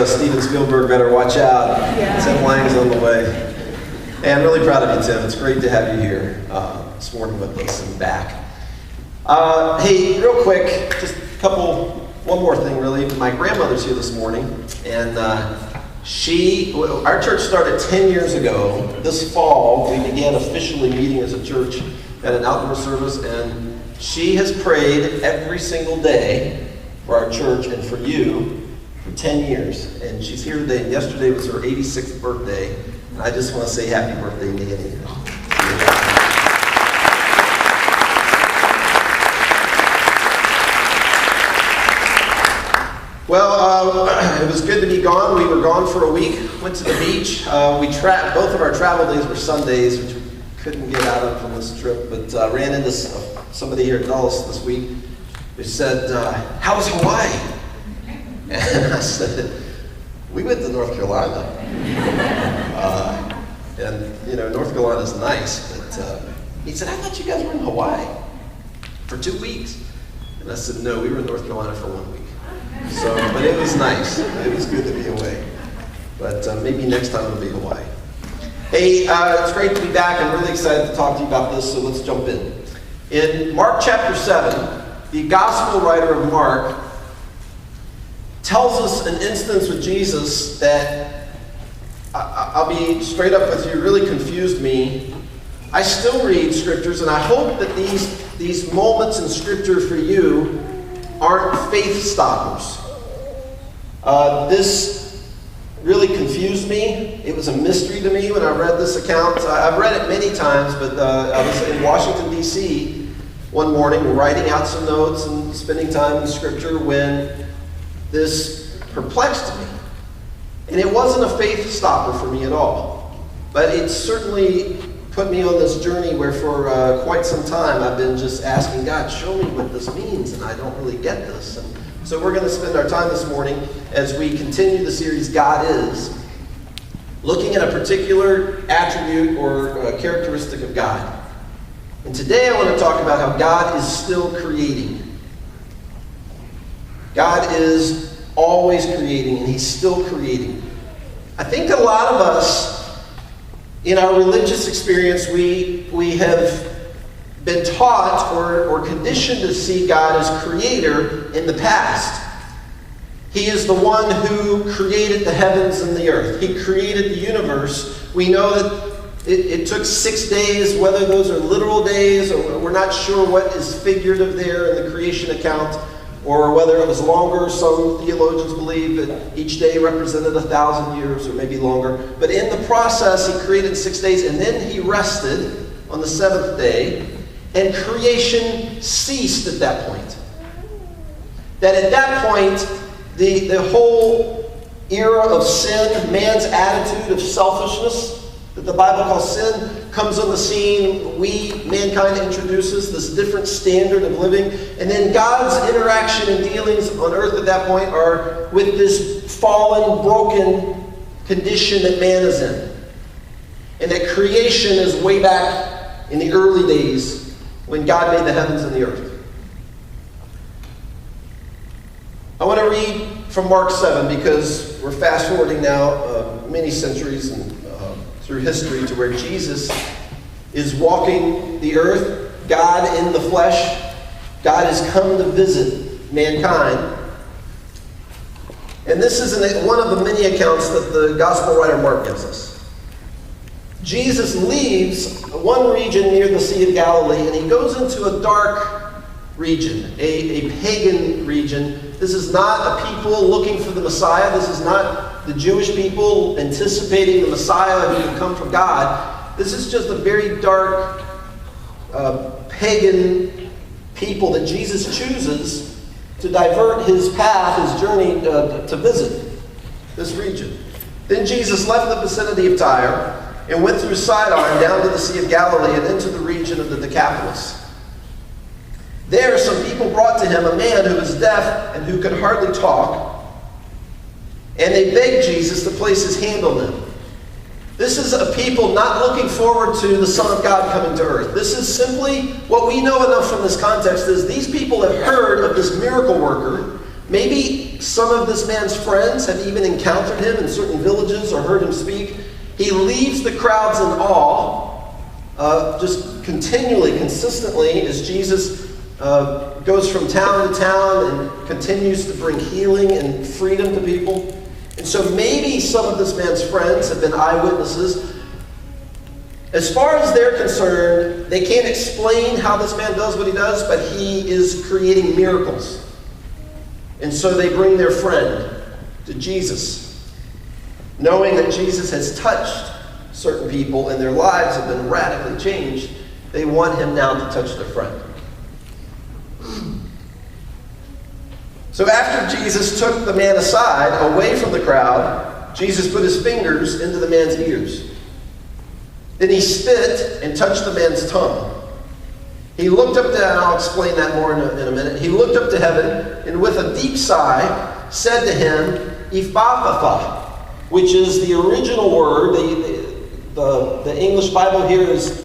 Steven Spielberg better watch out. Yeah. Tim Lang's on the way. Hey, I'm really proud of you, Tim. It's great to have you here this morning with us and back. Hey, real quick, just one more thing really. My grandmother's here this morning, and our church started 10 years ago. This fall, we began officially meeting as a church at an outdoor service, and she has prayed every single day for our church and for you for 10 years. And she's here today, and yesterday was her 86th birthday. And I just want to say happy birthday, Nanny. Well, it was good to be gone. We were gone for a week, went to the beach. Both of our travel days were Sundays, which we couldn't get out of from this trip, but ran into somebody here at Dulles this week who said, how was Hawaii? And I said, we went to North Carolina. And, North Carolina's nice, but he said, I thought you guys were in Hawaii for 2 weeks. And I said, no, we were in North Carolina for 1 week. But it was nice. It was good to be away. But maybe next time it'll be Hawaii. Hey, it's great to be back. I'm really excited to talk to you about this, so let's jump in. In Mark chapter 7, the gospel writer of Mark tells us an instance with Jesus that, I'll be straight up with you, really confused me. I still read scriptures, and I hope that these moments in scripture for you aren't faith stoppers. This really confused me. It was a mystery to me when I read this account. I've read it many times, but I was in Washington, D.C. one morning writing out some notes and spending time in scripture when this perplexed me. And it wasn't a faith stopper for me at all. But it certainly put me on this journey where for quite some time I've been just asking God, show me what this means, and I don't really get this. And so we're going to spend our time this morning as we continue the series God Is, looking at a particular attribute or characteristic of God. And today I want to talk about how God is still creating. God is always creating, and He's still creating. I think a lot of us, in our religious experience, we have been taught or conditioned to see God as creator in the past. He is the one who created the heavens and the earth. He created the universe. We know that it took 6 days, whether those are literal days, or we're not sure what is figurative there in the creation account, or whether it was longer. Some theologians believe that each day represented 1,000 years or maybe longer. But in the process, He created in 6 days, and then He rested on the seventh day, and creation ceased at that point. That at that point, the whole era of sin, man's attitude of selfishness, that the Bible calls sin, comes on the scene. Mankind introduces this different standard of living. And then God's interaction and dealings on earth at that point are with this fallen, broken condition that man is in. And that creation is way back in the early days when God made the heavens and the earth. I want to read from Mark 7 because we're fast forwarding now many centuries and through history to where Jesus is walking the earth, God in the flesh. God has come to visit mankind. And this is one of the many accounts that the gospel writer Mark gives us. Jesus leaves one region near the Sea of Galilee, and He goes into a dark region, a pagan region. This is not a people looking for the Messiah. This is not the Jewish people anticipating the Messiah who would come from God. This is just a very dark, pagan people that Jesus chooses to divert His path, His journey to visit this region. Then Jesus left the vicinity of Tyre and went through Sidon down to the Sea of Galilee and into the region of the Decapolis. There some people brought to Him a man who was deaf and who could hardly talk, and they begged Jesus to place His hand on them. This is a people not looking forward to the Son of God coming to earth. This is simply what we know enough from this context is these people have heard of this miracle worker. Maybe Maybe some of this man's friends have even encountered him in certain villages or heard him speak. He leaves the crowds in awe, just continually, consistently, as Jesus goes from town to town and continues to bring healing and freedom to people. And so maybe some of this man's friends have been eyewitnesses. As far as they're concerned, they can't explain how this man does what he does, but he is creating miracles. And so they bring their friend to Jesus, knowing that Jesus has touched certain people and their lives have been radically changed. They want him now to touch their friend. So after Jesus took the man aside, away from the crowd, Jesus put his fingers into the man's ears. Then he spit and touched the man's tongue. He looked up to, and I'll explain that more in a minute. He looked up to heaven and with a deep sigh said to him, Ephphatha, which is the original word. The English Bible here is